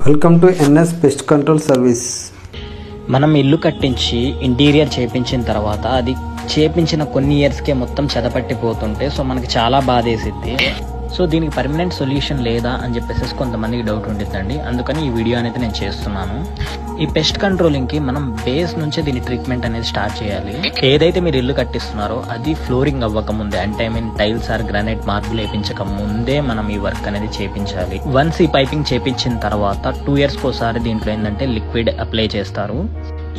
Welcome to NS pest control service. మనం ఇల్లు కట్టించి ఇంటీరియర్ చేపించిన తర్వాత అది చేపించిన కొన్ని ఇయర్స్కే మొత్తం చెదపట్టిపోతుంటే సో మనకి చాలా బాధేసిద్ది. సో దీనికి పర్మనెంట్ సొల్యూషన్ లేదా అని చెప్పేసి కొంతమందికి డౌట్ ఉంటుందండి. అందుకని ఈ వీడియో అనేది నేను చేస్తున్నాను. ఈ పెస్ట్ కంట్రోలింగ్కి మనం బేస్ నుంచే దీని ట్రీట్మెంట్ అనేది స్టార్ట్ చేయాలి. ఏదైతే మీరు ఇల్లు కట్టిస్తున్నారో అది ఫ్లోరింగ్ అవ్వకముందే, అంటే టైల్స్ ఆర్ గ్రానైట్ మార్బుల్ వేయించక ముందే మనం ఈ వర్క్ అనేది చేపించాలి. వన్స్ ఈ పైపింగ్ చేపించిన తర్వాత 2 years ఒకసారి దీంట్లో ఏంటంటే లిక్విడ్ అప్లై చేస్తారు.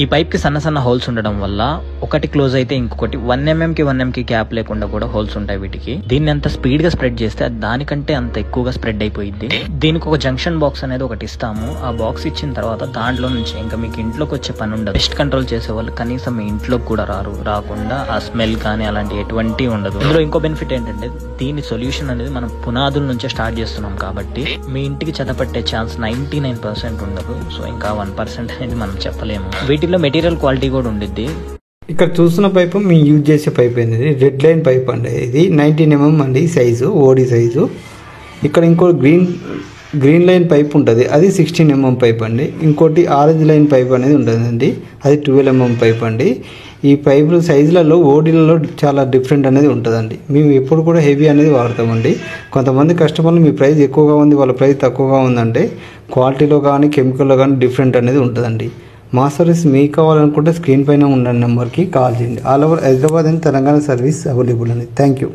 ఈ పైప్ కి సన్న సన్న హోల్స్ ఉండడం వల్ల ఒకటి క్లోజ్ అయితే ఇంకొకటి 1 mm కి 1 mm కి గ్యాప్ లేకుండా కూడా హోల్స్ ఉంటాయి వీటికి. దీన్ని అంత స్పీడ్ గా స్ప్రెడ్ చేస్తే దానికంటే అంత ఎక్కువగా స్ప్రెడ్ అయిపోయింది. దీనికి ఒక జంక్షన్ బాక్స్ అనేది ఒకటి ఇస్తాము. ఆ బాక్స్ ఇచ్చిన తర్వాత దాంట్లో నుంచి ఇంకా మీకు ఇంట్లోకి వచ్చే పని ఉండదు. పెస్ట్ కంట్రోల్ చేసే వాళ్ళు కనీసం మీ ఇంట్లోకి కూడా రాకుండా ఆ స్మెల్ కానీ అలాంటి ఎటువంటి ఉండదు. ఇందులో ఇంకో బెనిఫిట్ ఏంటంటే దీని సొల్యూషన్ అనేది మనం పునాదుల నుంచే స్టార్ట్ చేస్తున్నాం కాబట్టి మీ ఇంటికి చెదపట్టే ఛాన్స్ 99% ఉండదు. సో ఇంకా 1% అనేది మనం చెప్పలేము. వీటిలో మెటీరియల్ క్వాలిటీ కూడా ఉండిద్ది. ఇక్కడ చూస్తున్న పైపు మేము యూజ్ చేసే పైప్ అనేది రెడ్ లైన్ పైప్ అండి. ఇది 19 mm అండి సైజు, ఓడి సైజు. ఇక్కడ ఇంకో గ్రీన్ లైన్ పైప్ ఉంటుంది, అది 16 mm పైప్ అండి. ఇంకోటి ఆరెంజ్ లైన్ పైప్ అనేది ఉంటుందండి, అది 12 mm పైప్ అండి. ఈ పైపుల సైజులలో ఓడీలలో చాలా డిఫరెంట్ అనేది ఉంటుందండి. మేము ఎప్పుడు కూడా హెవీ అనేది వాడతామండి. కొంతమంది కస్టమర్లు మీ ప్రైస్ ఎక్కువగా ఉంది, వాళ్ళ ప్రైస్ తక్కువగా ఉందంటే క్వాలిటీలో కానీ కెమికల్లో కానీ డిఫరెంట్ అనేది ఉంటుందండి. మా సర్వీస్ మీకు కావాలనుకుంటే స్క్రీన్ పైన ఉన్న నెంబర్కి కాల్ చేయండి. All over Hyderabad and Telangana service available అండి. Thank you.